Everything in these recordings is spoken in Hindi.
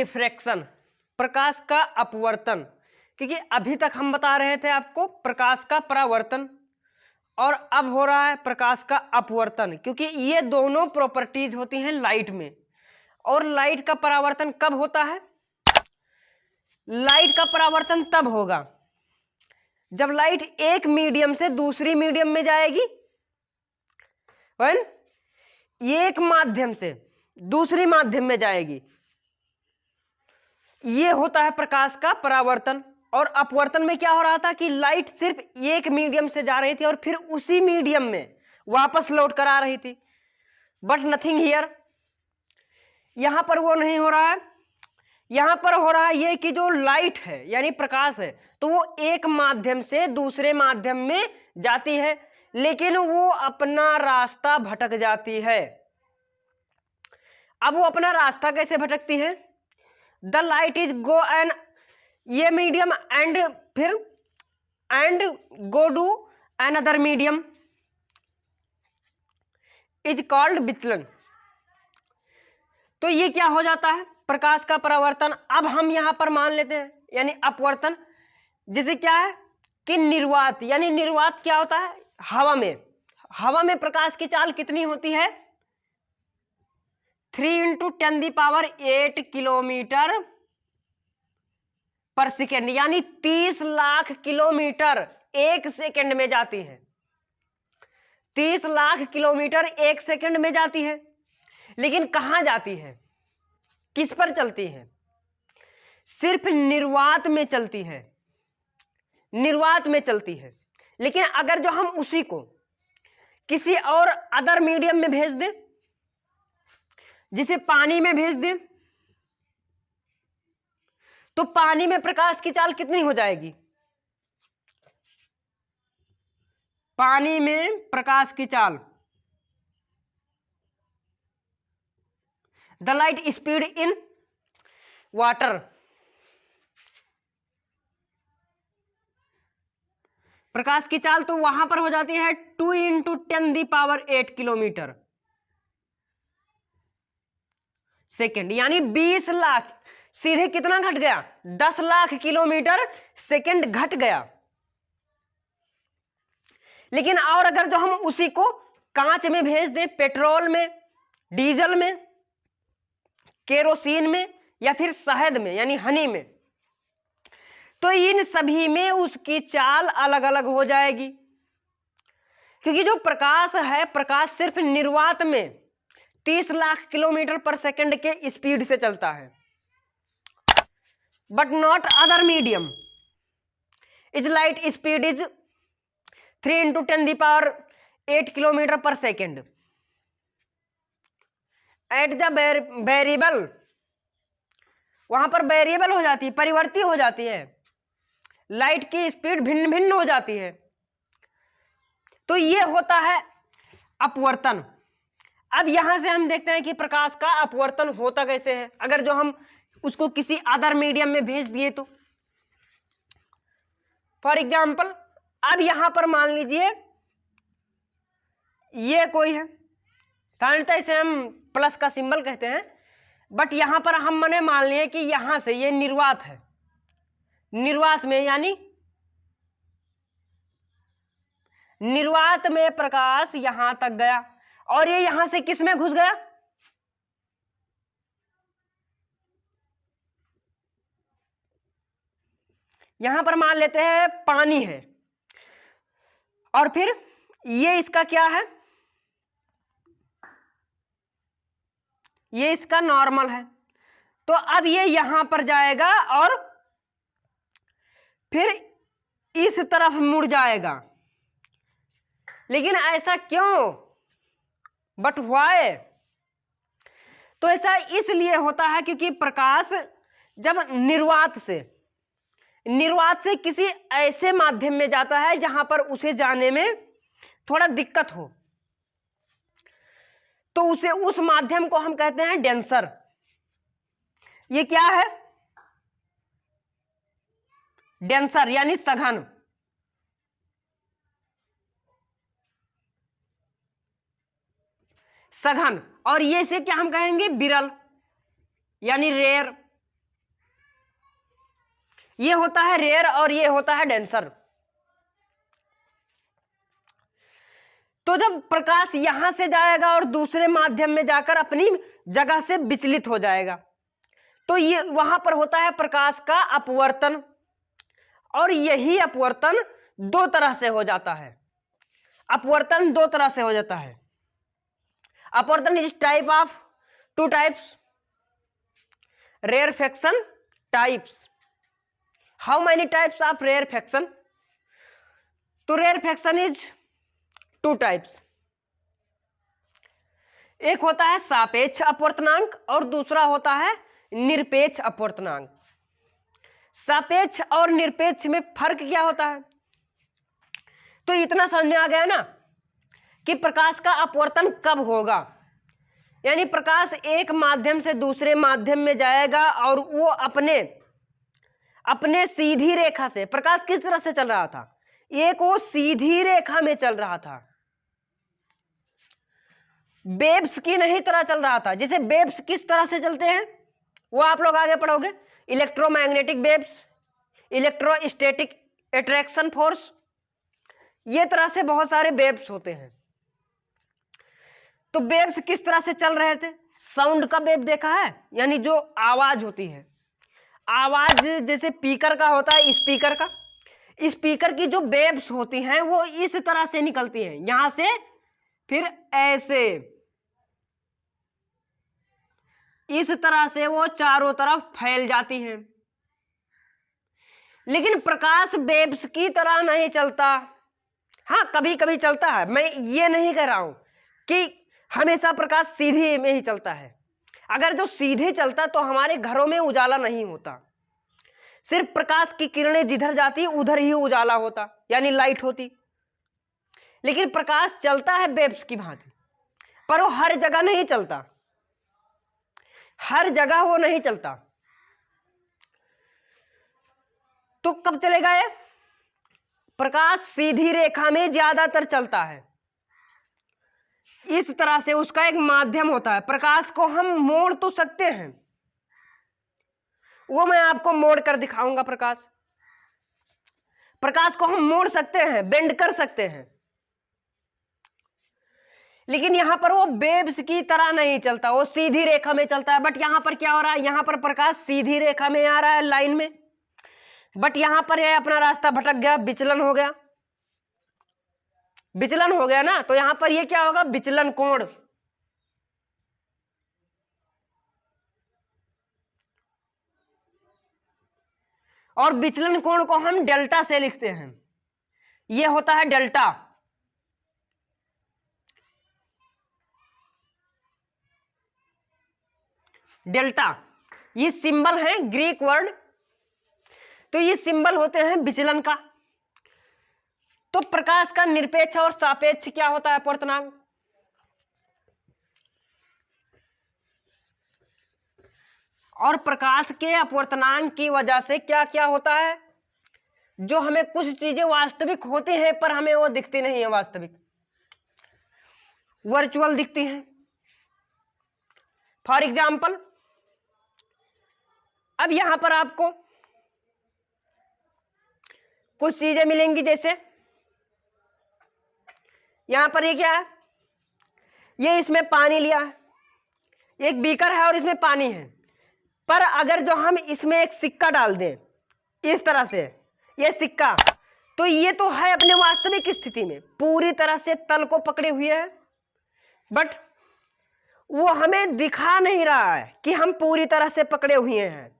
रिफ्रैक्शन, प्रकाश का अपवर्तन, क्योंकि अभी तक हम बता रहे थे आपको प्रकाश का परावर्तन और अब हो रहा है प्रकाश का अपवर्तन, क्योंकि ये दोनों प्रॉपर्टीज होती हैं लाइट में। और लाइट का परावर्तन कब होता है? लाइट का परावर्तन तब होगा जब लाइट एक मीडियम से दूसरी मीडियम में जाएगी, एक माध्यम से दूसरी माध्यम में जाएगी, ये होता है प्रकाश का परावर्तन। और अपवर्तन में क्या हो रहा था कि लाइट सिर्फ एक मीडियम से जा रही थी और फिर उसी मीडियम में वापस लौट कर आ रही थी, बट नथिंग हियर, यहां पर वो नहीं हो रहा है। यहां पर हो रहा है ये कि जो लाइट है यानी प्रकाश है तो वो एक माध्यम से दूसरे माध्यम में जाती है, लेकिन वो अपना रास्ता भटक जाती है। अब वो अपना रास्ता कैसे भटकती है? The light is go an ये मीडियम एंड फिर and go to another medium is called विचलन। तो ये क्या हो जाता है? प्रकाश का परावर्तन। अब हम यहां पर मान लेते हैं यानी अपवर्तन, जिसे क्या है कि निर्वात, यानी निर्वात क्या होता है? हवा में प्रकाश की चाल कितनी होती है? 3 × 10⁸ किलोमीटर पर सेकेंड, यानी 30 लाख किलोमीटर एक सेकंड में जाती है। 30 लाख किलोमीटर एक सेकंड में जाती है, लेकिन कहां जाती है? किस पर चलती है? सिर्फ निर्वात में चलती है, निर्वात में चलती है। लेकिन अगर जो हम उसी को किसी और अदर मीडियम में भेज दें, जिसे पानी में भेज दें, तो पानी में प्रकाश की चाल कितनी हो जाएगी? पानी में प्रकाश की चाल, the light speed in water, प्रकाश की चाल तो वहां पर हो जाती है 2 × 10⁸ किलोमीटर सेकेंड, यानी 20 लाख, सीधे कितना घट गया? 10 लाख किलोमीटर सेकेंड घट गया। लेकिन और अगर जो हम उसी को कांच में भेज दें, पेट्रोल में, डीजल में, केरोसिन में या फिर शहद में यानी हनी में, तो इन सभी में उसकी चाल अलग अलग हो जाएगी, क्योंकि जो प्रकाश है, प्रकाश सिर्फ निर्वात में 30 लाख किलोमीटर पर सेकंड के स्पीड से चलता है, but not other medium is light speed is 3 × 10⁸ kilometre पर सेकेंड एट द वेरिएबल, वहां पर वेरिएबल हो जाती है, परिवर्ती हो जाती है, लाइट की स्पीड भिन्न भिन्न हो जाती है। तो ये होता है अपवर्तन। अब यहां से हम देखते हैं कि प्रकाश का अपवर्तन होता कैसे है। अगर जो हम उसको किसी अदर मीडियम में भेज दिए तो फॉर एग्जाम्पल, अब यहां पर मान लीजिए ये कोई है, साधारणतः इसे हम प्लस का सिंबल कहते हैं, बट यहां पर हम मैंने मान लिए कि यहां से ये निर्वात है, निर्वात में यानी निर्वात में प्रकाश यहां तक गया और ये यहां से किस में घुस गया? यहां पर मान लेते हैं पानी है और फिर ये इसका क्या है? ये इसका नॉर्मल है। तो अब ये यहां पर जाएगा और फिर इस तरफ मुड़ जाएगा। लेकिन ऐसा क्यों? But why? तो ऐसा इसलिए होता है क्योंकि प्रकाश जब निर्वात से किसी ऐसे माध्यम में जाता है जहां पर उसे जाने में थोड़ा दिक्कत हो, तो उसे उस माध्यम को हम कहते हैं डेंसर। ये क्या है? डेंसर यानी सघन। सघन। और ये से क्या हम कहेंगे? विरल यानी रेयर। ये होता है रेयर और ये होता है डेंसर। तो जब प्रकाश यहां से जाएगा और दूसरे माध्यम में जाकर अपनी जगह से विचलित हो जाएगा, तो ये वहां पर होता है प्रकाश का अपवर्तन, और यही अपवर्तन दो तरह से हो जाता है। अपवर्तन दो तरह से हो जाता है। अपवर्तन is type of two types, rarefaction types. How many types of rarefaction? तो रेयरफेक्शन इज टू टाइप्स। एक होता है सापेक्ष अपवर्तनांक और दूसरा होता है निरपेक्ष अपवर्तनांक। सापेक्ष और निरपेक्ष में फर्क क्या होता है? तो इतना समझ में आ गया ना कि प्रकाश का अपवर्तन कब होगा, यानी प्रकाश एक माध्यम से दूसरे माध्यम में जाएगा और वो अपने सीधी रेखा से, प्रकाश किस तरह से चल रहा था, एक वो सीधी रेखा में चल रहा था, वेव्स की नहीं तरह चल रहा था। जैसे वेव्स किस तरह से चलते हैं वो आप लोग आगे पढ़ोगे, electromagnetic waves, electrostatic attraction force, ये तरह से बहुत सारे वेव्स होते हैं। तो वेव्स किस तरह से चल रहे थे? साउंड का वेव देखा है, यानी जो आवाज होती है, आवाज जैसे स्पीकर का होता है, स्पीकर का, स्पीकर की जो वेव्स होती हैं वो इस तरह से निकलती हैं, यहां से फिर ऐसे, इस तरह से वो चारों तरफ फैल जाती हैं। लेकिन प्रकाश वेव्स की तरह नहीं चलता। हाँ, कभी कभी चलता है, मैं ये नहीं कह रहा हूं कि हमेशा प्रकाश सीधे में ही चलता है। अगर जो सीधे चलता तो हमारे घरों में उजाला नहीं होता, सिर्फ प्रकाश की किरणें जिधर जाती उधर ही उजाला होता, यानी लाइट होती। लेकिन प्रकाश चलता है वेव्स की भांति, पर वो हर जगह नहीं चलता, हर जगह वो नहीं चलता। तो कब चलेगा ये? प्रकाश सीधी रेखा में ज्यादातर चलता है, इस तरह से उसका एक माध्यम होता है। प्रकाश को हम मोड़ तो सकते हैं, वो मैं आपको मोड़ कर दिखाऊंगा। प्रकाश को हम मोड़ सकते हैं, बेंड कर सकते हैं, लेकिन यहां पर वो वेव्स की तरह नहीं चलता, वो सीधी रेखा में चलता है। बट यहां पर क्या हो रहा है, यहां पर प्रकाश सीधी रेखा में आ रहा है, लाइन में, बट यहां पर ये अपना रास्ता भटक गया, विचलन हो गया, विचलन हो गया ना, तो यहां पर ये क्या होगा, विचलन कोण। और विचलन कोण को हम डेल्टा से लिखते हैं, ये होता है डेल्टा। डेल्टा ये सिंबल है, ग्रीक वर्ड, तो ये सिंबल होते हैं विचलन का। तो प्रकाश का निरपेक्ष और सापेक्ष क्या होता है अपवर्तनांक? और प्रकाश के अपवर्तनांक की वजह से क्या क्या होता है, जो हमें कुछ चीजें वास्तविक होती हैं पर हमें वो दिखती नहीं है, वास्तविक वर्चुअल दिखती हैं। फॉर एग्जाम्पल, अब यहां पर आपको कुछ चीजें मिलेंगी, जैसे यहां पर ये क्या है, ये इसमें पानी लिया है, एक बीकर है और इसमें पानी है, पर अगर जो हम इसमें एक सिक्का डाल दें इस तरह से, ये सिक्का, तो ये तो है अपने वास्तविक स्थिति में पूरी तरह से तल को पकड़े हुए है, बट वो हमें दिखा नहीं रहा है कि हम पूरी तरह से पकड़े हुए हैं।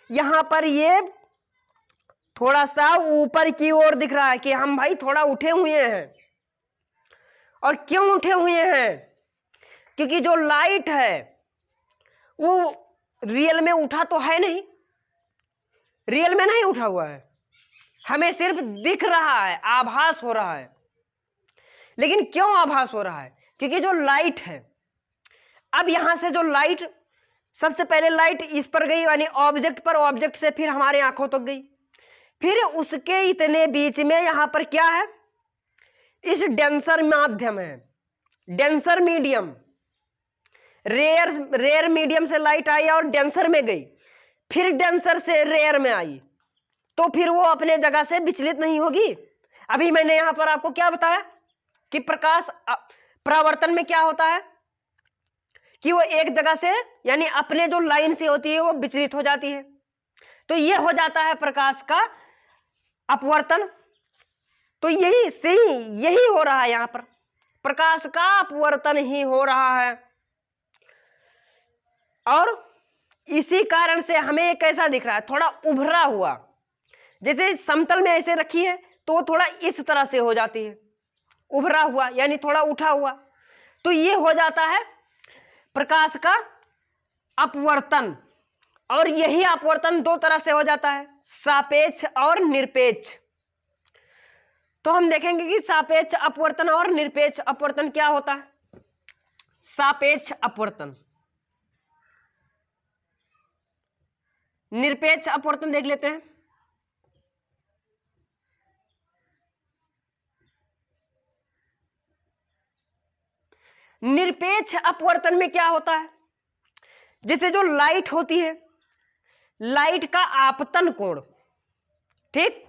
यहां पर ये थोड़ा सा ऊपर की ओर दिख रहा है कि हम भाई थोड़ा उठे हुए हैं। और क्यों उठे हुए हैं? क्योंकि जो लाइट है वो रियल में उठा तो है नहीं, रियल में नहीं उठा हुआ है, हमें सिर्फ दिख रहा है, आभास हो रहा है। लेकिन क्यों आभास हो रहा है? क्योंकि जो लाइट है, अब यहां से जो लाइट, सबसे पहले लाइट इस पर गई, यानी ऑब्जेक्ट पर, ऑब्जेक्ट से फिर हमारे आंखों तक गई, फिर उसके इतने बीच में यहां पर क्या है, इस डेंसर माध्यम है, डेंसर मीडियम, रेयर मीडियम से लाइट आई और डेंसर में गई, फिर डेंसर से रेयर में आई, तो फिर वो अपने जगह से विचलित नहीं होगी। अभी मैंने यहां पर आपको क्या बताया कि प्रकाश परावर्तन में क्या होता है कि वो एक जगह से यानी अपने जो लाइन से होती है वो विचलित हो जाती है। तो ये हो जाता है प्रकाश का अपवर्तन। तो यही हो रहा है यहां पर, प्रकाश का अपवर्तन ही हो रहा है। और इसी कारण से हमें ये कैसा दिख रहा है, थोड़ा उभरा हुआ। जैसे समतल में ऐसे रखी है तो थोड़ा इस तरह से हो जाती है, उभरा हुआ यानी थोड़ा उठा हुआ। तो ये हो जाता है प्रकाश का अपवर्तन। और यही अपवर्तन दो तरह से हो जाता है, सापेक्ष और निरपेक्ष। तो हम देखेंगे कि सापेक्ष अपवर्तन और निरपेक्ष अपवर्तन क्या होता है। सापेक्ष अपवर्तन, निरपेक्ष अपवर्तन देख लेते हैं। निरपेक्ष अपवर्तन में क्या होता है, जैसे जो लाइट होती है, लाइट का आपतन कोण, ठीक,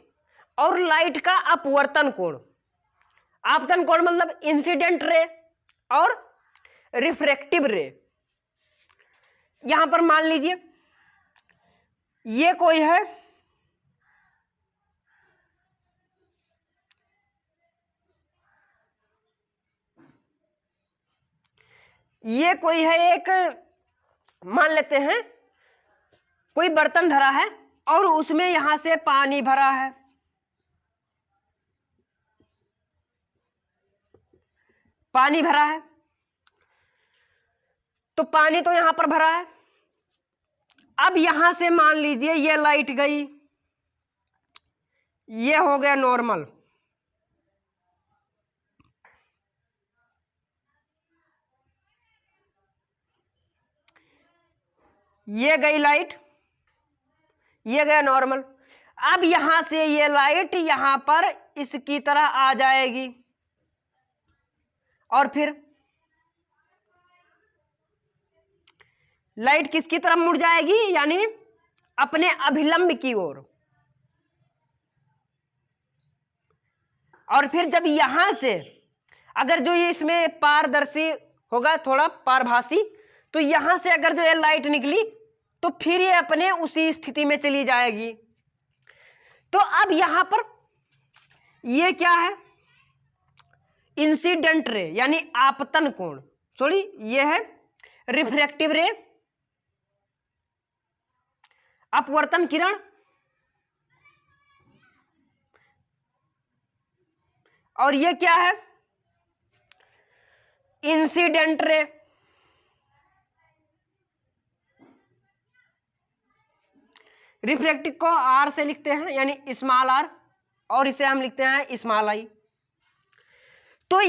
और लाइट का अपवर्तन कोण। आपतन कोण मतलब इंसिडेंट रे और रिफ्रैक्टिव रे। यहां पर मान लीजिए ये कोई है, ये कोई है एक, मान लेते हैं कोई बर्तन धरा है और उसमें यहां से पानी भरा है, पानी भरा है। तो पानी तो यहां पर भरा है। अब यहां से मान लीजिए ये लाइट गई, ये हो गया नॉर्मल, ये गई लाइट, ये गया नॉर्मल। अब यहां से ये लाइट यहां पर इसकी तरह आ जाएगी और फिर लाइट किसकी तरफ मुड़ जाएगी, यानी अपने अभिलंब की ओर। और फिर जब यहां से अगर जो ये इसमें पारदर्शी होगा, थोड़ा पारभासी, तो यहां से अगर जो ये लाइट निकली तो फिर ये अपने उसी स्थिति में चली जाएगी। तो अब यहां पर ये क्या है, इंसिडेंट रे यानी आपतन कोण, सॉरी ये है रिफ्रैक्टिव रे, अपवर्तन किरण, और ये क्या है, इंसिडेंट रे। रिफ्रैक्टिव को आर से लिखते हैं यानी स्मॉल आर, और इसे हम लिखते हैं स्मॉल आई। तो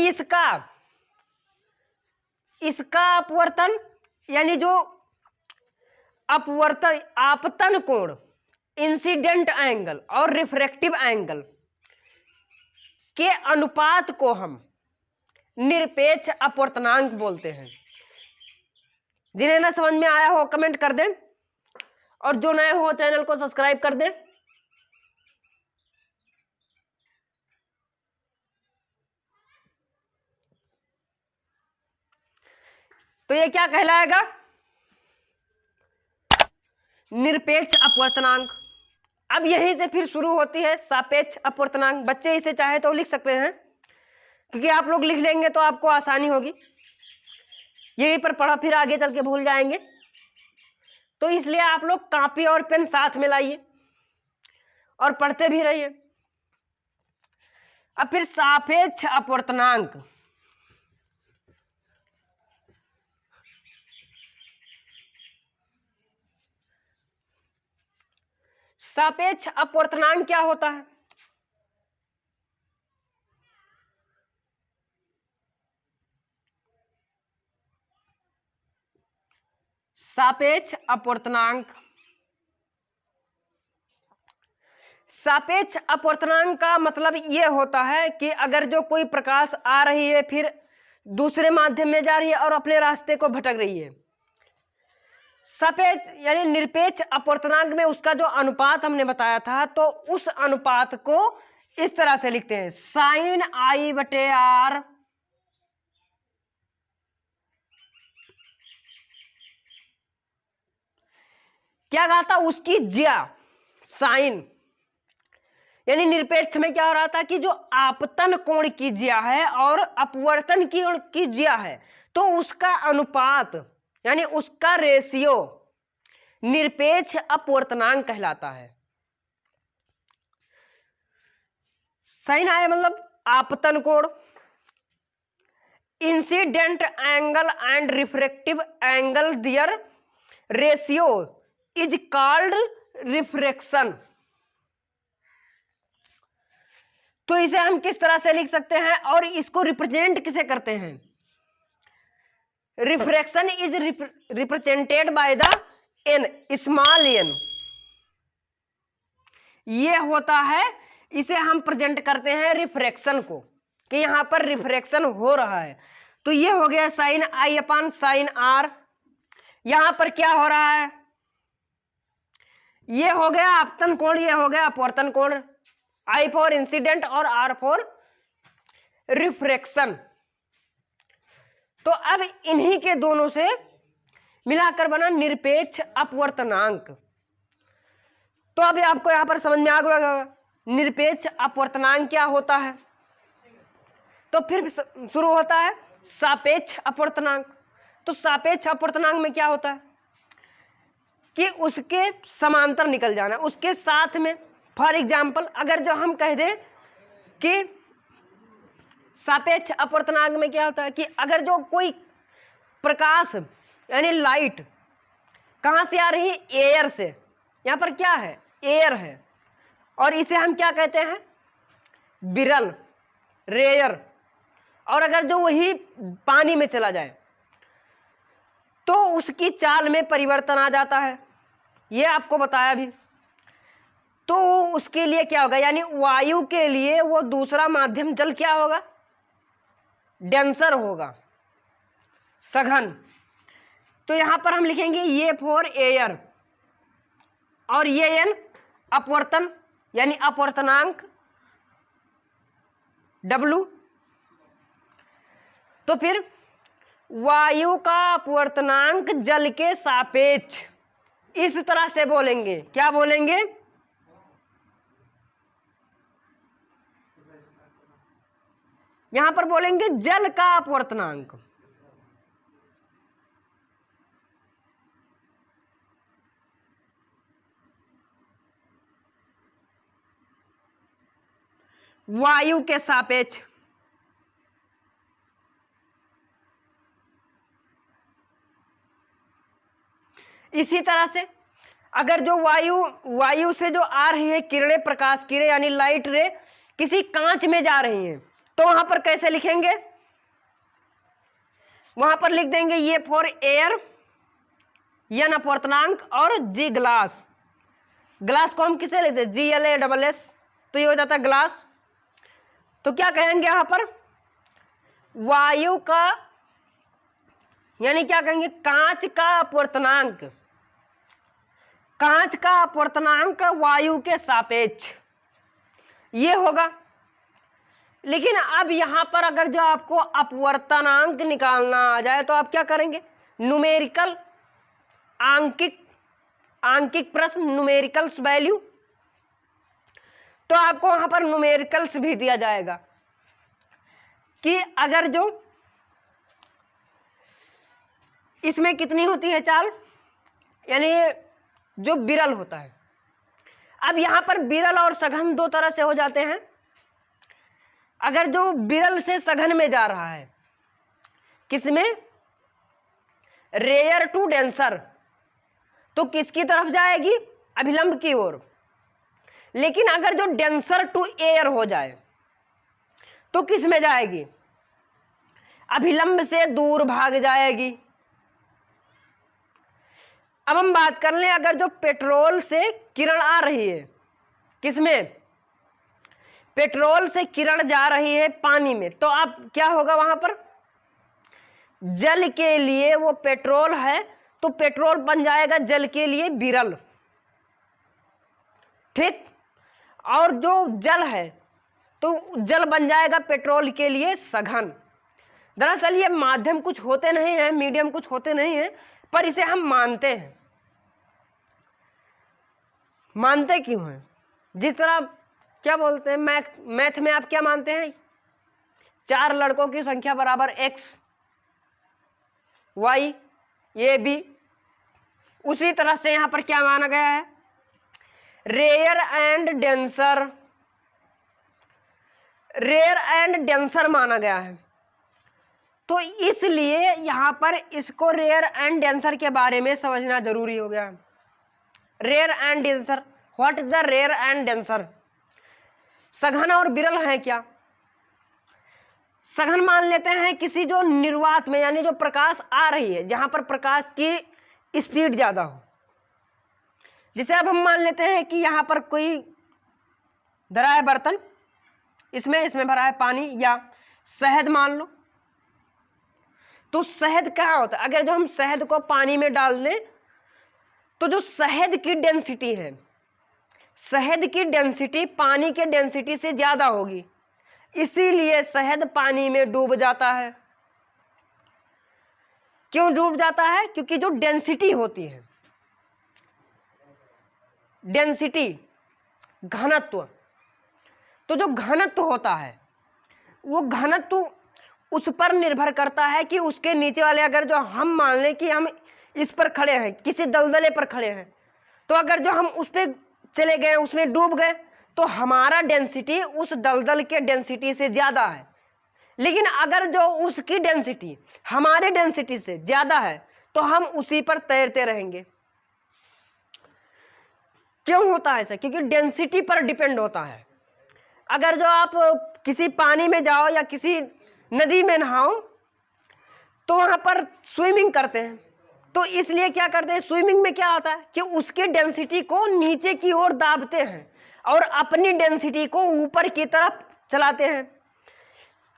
इसका अपवर्तन यानी जो अपवर्तन आपतन कोण, इंसिडेंट एंगल और रिफ्रैक्टिव एंगल के अनुपात को हम निरपेक्ष अपवर्तनांक बोलते हैं। जिन्हें ना समझ में आया हो कमेंट कर दें, और जो नए हो चैनल को सब्सक्राइब कर दें। तो ये क्या कहलाएगा, निरपेक्ष अपवर्तनांक। अब यहीं से फिर शुरू होती है सापेक्ष अपवर्तनांक। बच्चे इसे चाहे तो लिख सकते हैं, क्योंकि आप लोग लिख लेंगे तो आपको आसानी होगी। यहीं पर पढ़ा फिर आगे चल के भूल जाएंगे, तो इसलिए आप लोग कॉपी और पेन साथ में लाइए और पढ़ते भी रहिए। अब फिर सापेक्ष अपवर्तनांक, सापेक्ष अपवर्तनांक क्या होता है, सापेक्ष अपवर्तनांक। सापेक्ष अपवर्तनांक का मतलब यह होता है कि अगर जो कोई प्रकाश आ रही है फिर दूसरे माध्यम में जा रही है और अपने रास्ते को भटक रही है, सापेक्ष यानी निरपेक्ष अपवर्तनांक में उसका जो अनुपात हमने बताया था, तो उस अनुपात को इस तरह से लिखते हैं, साइन आई बटे आर क्या कहा था, उसकी ज्या साइन, यानी निरपेक्ष में क्या हो रहा था कि जो आपतन कोण की ज्या है और अपवर्तन की ज्या है, तो उसका अनुपात यानी उसका रेशियो निरपेक्ष अपवर्तनांक कहलाता है। साइन आया मतलब आपतन कोण, incident angle and refractive angle, their ratio is called refraction. तो इसे हम किस तरह से लिख सकते हैं और इसको रिप्रेजेंट किसे करते हैं? Refraction is represented by the n, small n. ये होता है, इसे हम प्रेजेंट करते हैं रिफ्रैक्शन को, कि यहां पर रिफ्रैक्शन हो रहा है। तो ये हो गया sine i upon sine r. यहां पर क्या हो रहा है, ये हो गया आपतन कोण, ये हो गया अपवर्तन कोण। आई फॉर इंसिडेंट और आर फॉर रिफ्रैक्शन। तो अब इन्हीं के दोनों से मिलाकर बना निरपेक्ष अपवर्तनांक। तो अभी आपको यहां पर समझ में आ गया निरपेक्ष अपवर्तनांक क्या होता है। तो फिर शुरू होता है सापेक्ष अपवर्तनांक। तो सापेक्ष अपवर्तनांक में क्या होता है कि उसके समांतर निकल जाना, उसके साथ में। फॉर एग्जाम्पल अगर जो हम कह दें कि सापेक्ष अपवर्तनांक में क्या होता है कि अगर जो कोई प्रकाश यानी लाइट कहां से आ रही है, एयर से, यहां पर क्या है, एयर है, और इसे हम क्या कहते हैं, विरल, रेयर। और अगर जो वही पानी में चला जाए तो उसकी चाल में परिवर्तन आ जाता है, ये आपको बताया भी। तो उसके लिए क्या होगा, यानी वायु के लिए वो दूसरा माध्यम जल क्या होगा, डेंसर होगा, सघन। तो यहां पर हम लिखेंगे ये फॉर एयर और ये एन अपवर्तन यानी अपवर्तनांक W। तो फिर वायु का अपवर्तनांक जल के सापेक्ष, इस तरह से बोलेंगे, क्या बोलेंगे, यहां पर बोलेंगे जल का अपवर्तनांक। वायु के सापेक्ष। इसी तरह से अगर जो वायु से जो आ रही है किरणें, प्रकाश किरणें यानी लाइट रे किसी कांच में जा रही हैं, तो वहां पर कैसे लिखेंगे, वहां पर लिख देंगे ये फॉर एयर, एन अपवर्तनांक, और जी ग्लास। ग्लास को हम किसे लिखते हैं, GLASS, तो ये हो जाता है ग्लास। तो क्या कहेंगे यहां पर, वायु का यानी क्या कहेंगे, कांच का अपवर्तनांक, कांच का अपवर्तनांक वायु के सापेक्ष, ये होगा। लेकिन अब यहां पर अगर जो आपको अपवर्तनांक निकालना आ जाए तो आप क्या करेंगे, न्यूमेरिकल, आंकिक प्रश्न, न्यूमेरिकल्स वैल्यू। तो आपको वहां पर न्यूमेरिकल्स भी दिया जाएगा कि अगर जो इसमें कितनी होती है चाल, यानी जो विरल होता है। अब यहां पर विरल और सघन दो तरह से हो जाते हैं। अगर जो विरल से सघन में जा रहा है, किसमें, रेयर टू डेंसर, तो किसकी तरफ जाएगी, अभिलंब की ओर। लेकिन अगर जो डेंसर टू एयर हो जाए तो किस में जाएगी, अभिलंब से दूर भाग जाएगी। अब हम बात कर लें अगर जो पेट्रोल से किरण आ रही है, किसमें, पेट्रोल से किरण जा रही है पानी में, तो अब क्या होगा, वहां पर जल के लिए वो पेट्रोल है तो पेट्रोल बन जाएगा जल के लिए विरल, ठीक। और जो जल है तो जल बन जाएगा पेट्रोल के लिए सघन। दरअसल ये माध्यम कुछ होते नहीं हैं, मीडियम कुछ होते नहीं हैं, पर इसे हम मानते हैं। मानते क्यों हैं? जिस तरह क्या बोलते हैं मैथ में आप क्या मानते हैं? 4 लड़कों की संख्या बराबर x y a b। उसी तरह से यहां पर क्या माना गया है? रेयर एंड डेंसर माना गया है। तो इसलिए यहां पर इसको रेयर एंड डेंसर के बारे में समझना जरूरी हो गया। Rare and denser, what is the rare and denser? सघन और विरल है क्या? सघन मान लेते हैं किसी जो निर्वात में, यानी जो प्रकाश आ रही है, जहां पर प्रकाश की स्पीड ज्यादा हो। जैसे अब हम मान लेते हैं कि यहां पर कोई धरा है बर्तन, इसमें भरा है पानी या शहद मान लो। तो शहद क्या होता है? अगर जो हम शहद को पानी में डाल दें तो जो शहद की डेंसिटी है, शहद की डेंसिटी पानी के डेंसिटी से ज्यादा होगी, इसीलिए शहद पानी में डूब जाता है। क्यों डूब जाता है? क्योंकि जो डेंसिटी होती है, डेंसिटी घनत्व, तो जो घनत्व होता है वो घनत्व उस पर निर्भर करता है कि उसके नीचे वाले, अगर जो हम मान लें कि हम इस पर खड़े हैं, किसी दलदले पर खड़े हैं, तो अगर जो हम उस पर चले गए, उसमें डूब गए, तो हमारा डेंसिटी उस दलदल के डेंसिटी से ज्यादा है। लेकिन अगर जो उसकी डेंसिटी हमारे डेंसिटी से ज्यादा है तो हम उसी पर तैरते रहेंगे। क्यों होता है ऐसा? क्योंकि डेंसिटी पर डिपेंड होता है। अगर जो आप किसी पानी में जाओ या किसी नदी में नहाओ तो वहां पर स्विमिंग करते हैं, तो इसलिए क्या करते हैं, स्विमिंग में क्या होता है कि उसके डेंसिटी को नीचे की ओर दाबते हैं और अपनी डेंसिटी को ऊपर की तरफ चलाते हैं।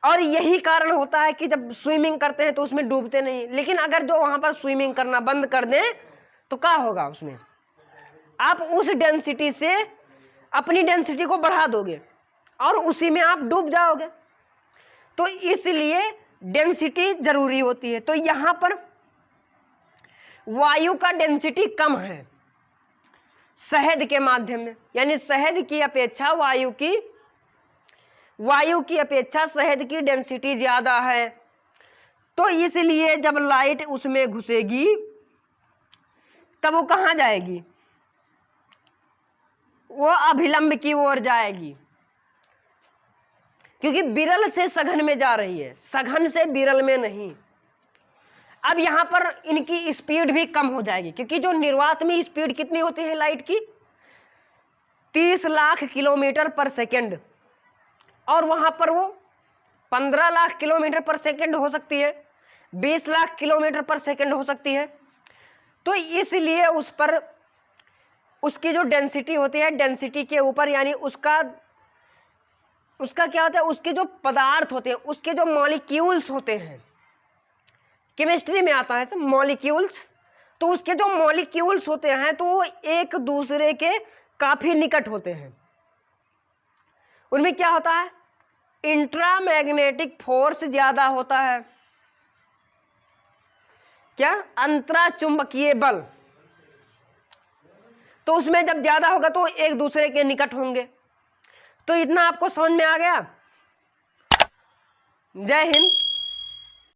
और यही कारण होता है कि जब स्विमिंग करते हैं तो उसमें डूबते नहीं। लेकिन अगर जो वहां पर स्विमिंग करना बंद कर दें तो क्या होगा, उसमें आप उस डेंसिटी से अपनी डेंसिटी को बढ़ा दोगे और उसी में आप डूब जाओगे। तो इसलिए डेंसिटी जरूरी होती है। तो यहां पर वायु का डेंसिटी कम है शहद के माध्यम में, यानी शहद की अपेक्षा वायु की अपेक्षा शहद की डेंसिटी ज्यादा है। तो इसलिए जब लाइट उसमें घुसेगी तब वो कहां जाएगी? वो अभिलंब की ओर जाएगी, क्योंकि विरल से सघन में जा रही है, सघन से विरल में नहीं। अब यहां पर इनकी स्पीड भी कम हो जाएगी, क्योंकि जो निर्वात में स्पीड कितनी होती है लाइट की? 30 लाख किलोमीटर पर सेकंड, और वहां पर वो 15 लाख किलोमीटर पर सेकंड हो सकती है, 20 लाख किलोमीटर पर सेकंड हो सकती है। तो इसलिए उस पर उसकी जो डेंसिटी होती है, डेंसिटी के ऊपर, यानी उसका क्या होता है, उसके जो पदार्थ होते हैं, उसके जो मॉलिक्यूल्स होते हैं, केमिस्ट्री में आता है मॉलिक्यूल्स, तो उसके जो मॉलिक्यूल्स होते हैं तो वो एक दूसरे के काफी निकट होते हैं। उनमें क्या होता है? इंट्रामैग्नेटिक फोर्स ज्यादा होता है। क्या? अंतराचुंबकीय बल। तो उसमें जब ज्यादा होगा तो एक दूसरे के निकट होंगे। तो इतना आपको समझ में आ गया? जय हिंद।